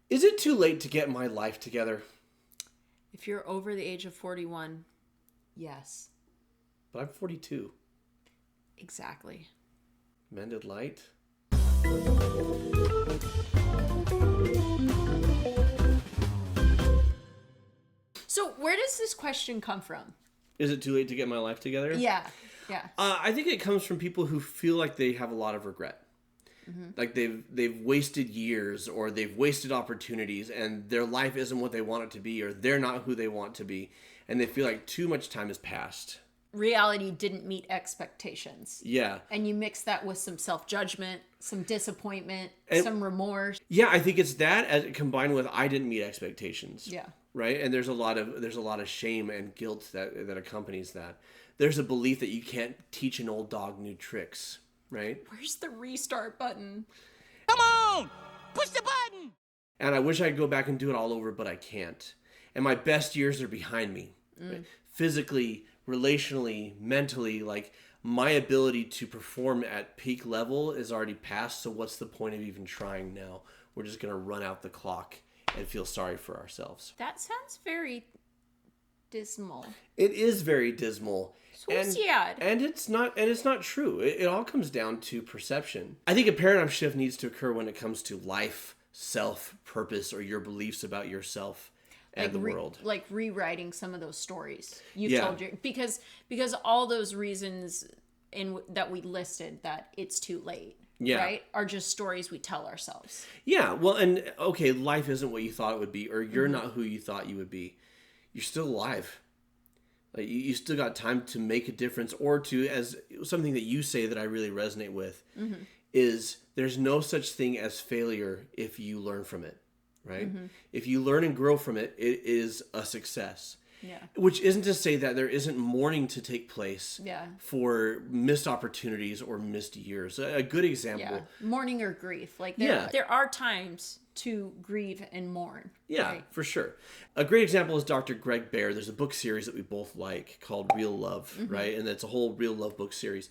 Is it too late to get my life together? If you're over the age of 41, yes. But I'm 42. Exactly. Mended light? So where does this question come from? Is it too late to get my life together? Yeah. I think it comes from people who feel like they have a lot of regret. Like they've wasted years, or they've wasted opportunities, and their life isn't what they want it to be, or they're not who they want to be, and they feel like too much time has passed. Reality didn't meet expectations. Yeah. And you mix that with some self-judgment, some disappointment, some remorse. Yeah, I think it's that combined with I didn't meet expectations. Yeah. Right? And there's a lot of shame and guilt that accompanies that. There's a belief that you can't teach an old dog new tricks, right? Where's the restart button? Come on! Push the button! And I wish I could go back and do it all over, but I can't. And my best years are behind me. Right? Physically, relationally, mentally, like my ability to perform at peak level is already past, so what's the point of even trying now? We're just going to run out the clock and feel sorry for ourselves. That sounds very dismal. It is very dismal. So sad. And it's not true. It all comes down to perception. I think a paradigm shift needs to occur when it comes to life, self, purpose, or your beliefs about yourself and the world. Like rewriting some of those stories you told you, because all those reasons that we listed that it's too late. Yeah. Right? Are just stories we tell ourselves. Yeah, well, and okay, life isn't what you thought it would be, or you're not who you thought you would be. You're still alive. Like you still got time to make a difference, or to, as something that you say that I really resonate with, is there's no such thing as failure if you learn from it, right? If you learn and grow from it, it is a success. Yeah. Which isn't to say that there isn't mourning to take place for missed opportunities or missed years. A good example. Yeah. Mourning or grief. Like there are times to grieve and mourn. Yeah, right? For sure. A great example is Dr. Greg Bear. There's a book series that we both like called Real Love, right? And it's a whole Real Love book series.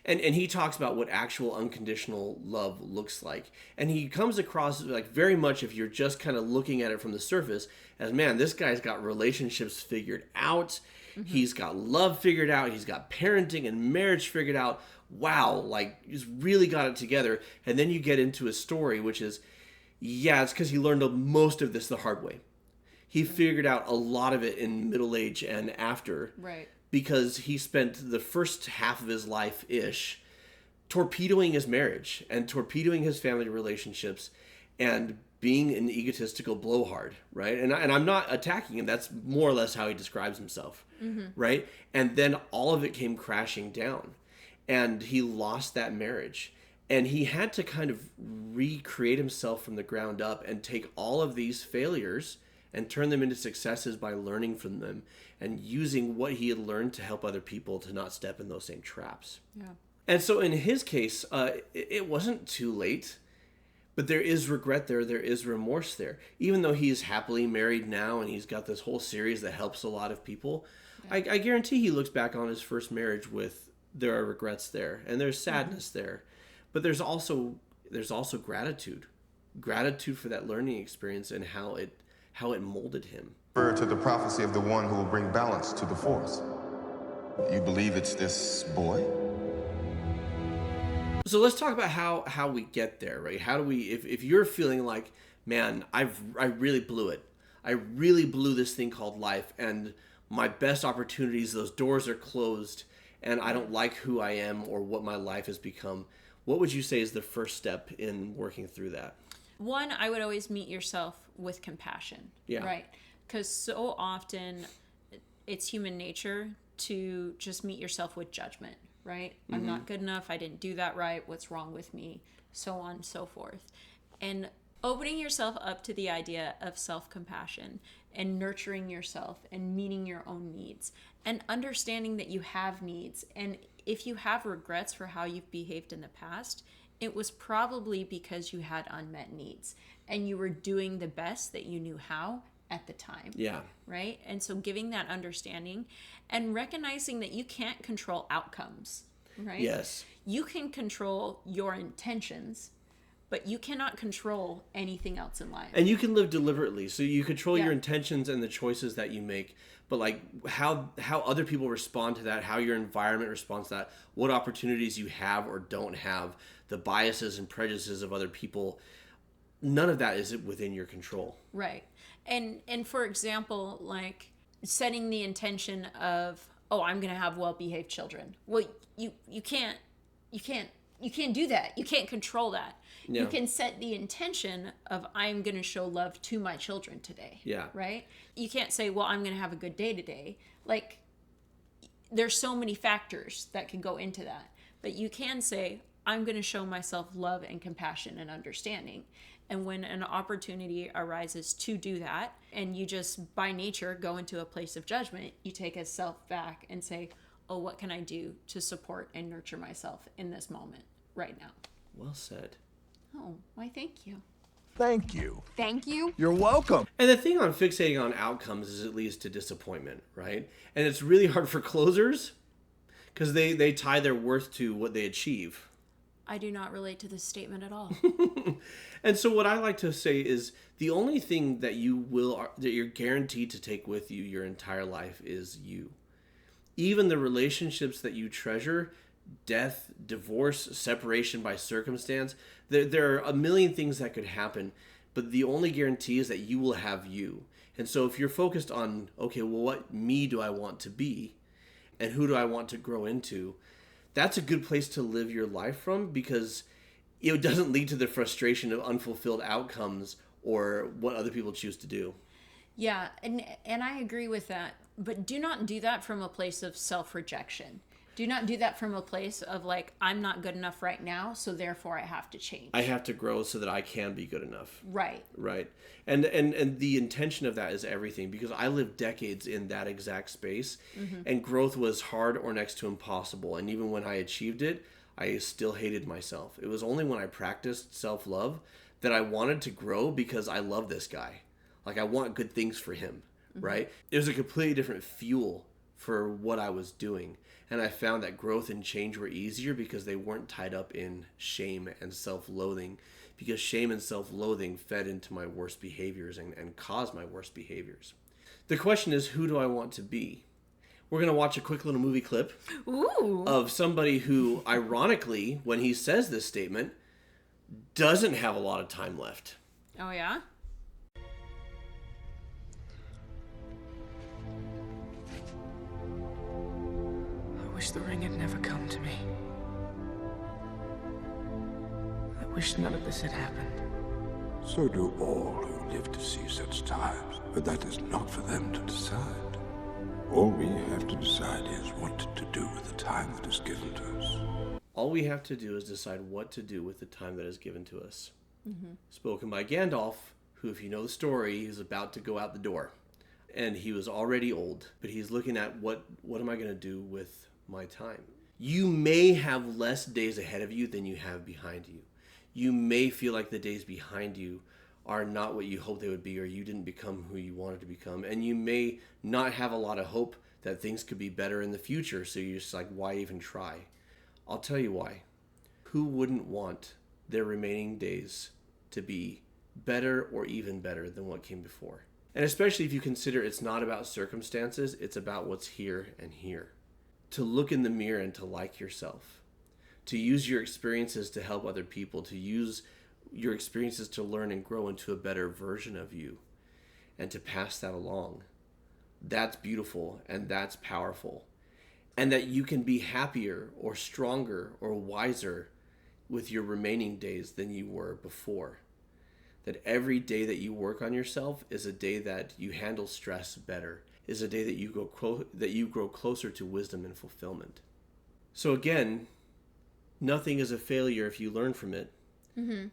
And he talks about what actual unconditional love looks like. And he comes across like very much, if you're just kind of looking at it from the surface, as man, this guy's got relationships figured out. He's got love figured out. He's got parenting and marriage figured out. Wow, like he's really got it together. And then you get into a story, which is, yeah, it's because he learned most of this the hard way. He figured out a lot of it in middle age and after. Right. Because he spent the first half of his life-ish torpedoing his marriage and torpedoing his family relationships and being an egotistical blowhard, right? And I'm not attacking him. That's more or less how he describes himself, right? And then all of it came crashing down. And he lost that marriage. And he had to kind of recreate himself from the ground up and take all of these failures and turn them into successes by learning from them and using what he had learned to help other people to not step in those same traps. Yeah. And so in his case, it wasn't too late, but there is regret there. There is remorse there. Even though he's happily married now and he's got this whole series that helps a lot of people, I guarantee he looks back on his first marriage with, there are regrets there and there's sadness there. But there's also gratitude for that learning experience and how it molded him. Refer to the prophecy of the one who will bring balance to the force. You believe it's this boy? So let's talk about how we get there, right? How do we, if you're feeling like, man, I really blew it. I really blew this thing called life, and my best opportunities, those doors are closed, and I don't like who I am or what my life has become. What would you say is the first step in working through that? One, I would always meet yourself with compassion. Yeah. Right? Because so often it's human nature to just meet yourself with judgment, right? I'm not good enough. I didn't do that right. What's wrong with me? So on and so forth. And opening yourself up to the idea of self-compassion and nurturing yourself and meeting your own needs and understanding that you have needs. And if you have regrets for how you've behaved in the past, it was probably because you had unmet needs and you were doing the best that you knew how at the time. Yeah. Right? And so giving that understanding and recognizing that you can't control outcomes, right? Yes. You can control your intentions, but you cannot control anything else in life. And you can live deliberately. So you control Yeah. your intentions and the choices that you make. But like how other people respond to that, how your environment responds to that, what opportunities you have or don't have, the biases and prejudices of other people, none of that is within your control. Right. And for example, like setting the intention of, oh, I'm going to have well-behaved children. Well, you can't do that. You can't control that. Yeah. You can set the intention of, I'm going to show love to my children today. Yeah. Right? You can't say, well, I'm going to have a good day today. Like, there's so many factors that can go into that. But you can say, I'm going to show myself love and compassion and understanding. And when an opportunity arises to do that, and you just by nature go into a place of judgment, you take a self back and say, oh, what can I do to support and nurture myself in this moment right now? Well said. Oh, why, thank you. Thank you. Thank you. You're welcome. And the thing on fixating on outcomes is it leads to disappointment, right? And it's really hard for closers because they tie their worth to what they achieve. I do not relate to this statement at all. And so what I like to say is the only thing that you're guaranteed to take with you your entire life is you. Even the relationships that you treasure, death, divorce, separation by circumstance, there are a million things that could happen, but the only guarantee is that you will have you. And so if you're focused on, okay, well, what me do I want to be and who do I want to grow into, that's a good place to live your life from, because it doesn't lead to the frustration of unfulfilled outcomes or what other people choose to do. Yeah, and I agree with that. But do not do that from a place of self-rejection. Do not do that from a place of like, I'm not good enough right now, so therefore I have to change. I have to grow so that I can be good enough. Right. Right. And the intention of that is everything, because I lived decades in that exact space, and growth was hard or next to impossible. And even when I achieved it, I still hated myself. It was only when I practiced self-love that I wanted to grow, because I love this guy. Like, I want good things for him, right? It was a completely different fuel for what I was doing. And I found that growth and change were easier because they weren't tied up in shame and self-loathing, because shame and self-loathing fed into my worst behaviors and caused my worst behaviors. The question is, who do I want to be? We're going to watch a quick little movie clip of somebody who, ironically, when he says this statement, doesn't have a lot of time left. Oh, yeah? I wish the ring had never come to me. I wish none of this had happened. So do all who live to see such times, but that is not for them to decide. All we have to decide is what to do with the time that is given to us. All we have to do is decide what to do with the time that is given to us. Spoken by Gandalf, who, if you know the story, is about to go out the door. And he was already old, but he's looking at what am I going to do with my time? You may have less days ahead of you than you have behind you. You may feel like the days behind you are not what you hoped they would be, or you didn't become who you wanted to become. And you may not have a lot of hope that things could be better in the future, so you're just like, why even try? I'll tell you why. Who wouldn't want their remaining days to be better or even better than what came before? And especially if you consider it's not about circumstances, it's about what's here and here. To look in the mirror and to like yourself. To use your experiences to help other people. To use your experiences to learn and grow into a better version of you. And to pass that along. That's beautiful and that's powerful. And that you can be happier or stronger or wiser with your remaining days than you were before. That every day that you work on yourself is a day that you handle stress better, is a day that you grow closer to wisdom and fulfillment. So again, nothing is a failure if you learn from it.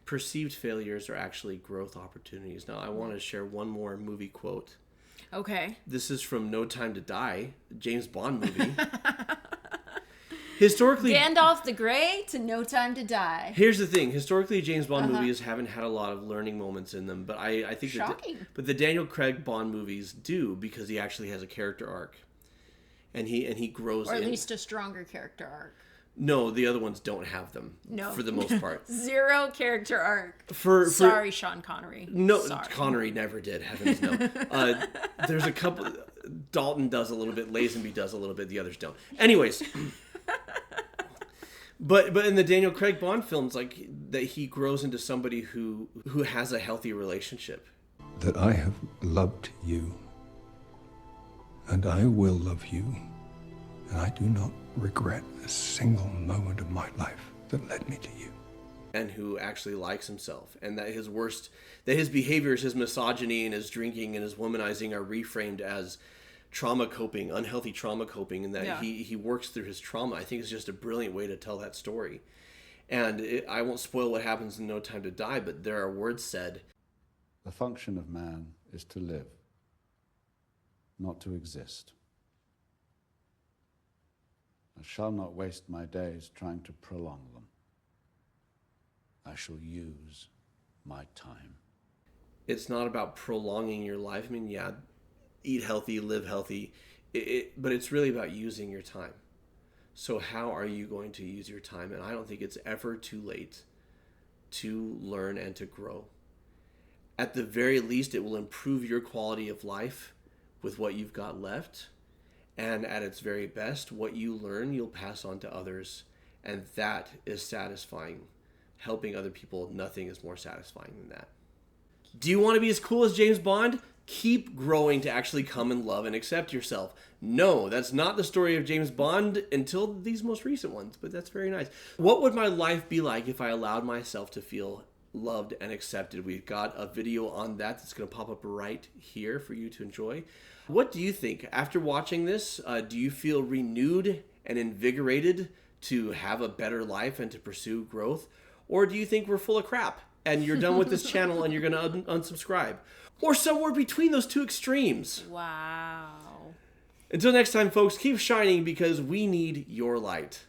Perceived failures are actually growth opportunities. Now, I want to share one more movie quote. Okay. This is from No Time to Die, a James Bond movie. Historically, Gandalf the Grey to No Time to Die. here's the thing. Historically, James Bond movies haven't had a lot of learning moments in them, but I think Shocking. but the Daniel Craig Bond movies do, because he actually has a character arc, and he grows Or at in. least a stronger character arc. No, the other ones don't have them. No. For the most part. Zero character arc. For Sorry, Sean Connery. No, Sorry. Connery never did. Heavens no. There's a couple. Dalton does a little bit. Lazenby does a little bit. The others don't. Anyways. But in the Daniel Craig Bond films, like that, he grows into somebody who has a healthy relationship. That I have loved you, and I will love you, and I do not regret a single moment of my life that led me to you. And who actually likes himself, and that his behaviors, his misogyny and his drinking and his womanizing are reframed as trauma coping, unhealthy trauma coping, and that he works through his trauma. I think it's just a brilliant way to tell that story. And I won't spoil what happens in No Time to Die, but there are words said. The function of man is to live, not to exist. I shall not waste my days trying to prolong them. I shall use my time. It's not about prolonging your life. I mean, yeah, eat healthy, live healthy, but it's really about using your time. So how are you going to use your time? And I don't think it's ever too late to learn and to grow. At the very least, it will improve your quality of life with what you've got left. And at its very best, what you learn, you'll pass on to others. And that is satisfying. Helping other people, nothing is more satisfying than that. Do you want to be as cool as James Bond? Keep growing to actually come and love and accept yourself. No, that's not the story of James Bond until these most recent ones, but that's very nice. What would my life be like if I allowed myself to feel loved and accepted? We've got a video on that that's going to pop up right here for you to enjoy. What do you think? After watching this, do you feel renewed and invigorated to have a better life and to pursue growth? Or do you think we're full of crap and you're done with this channel and you're going to unsubscribe? Or somewhere between those two extremes? Wow. Until next time, folks, keep shining because we need your light.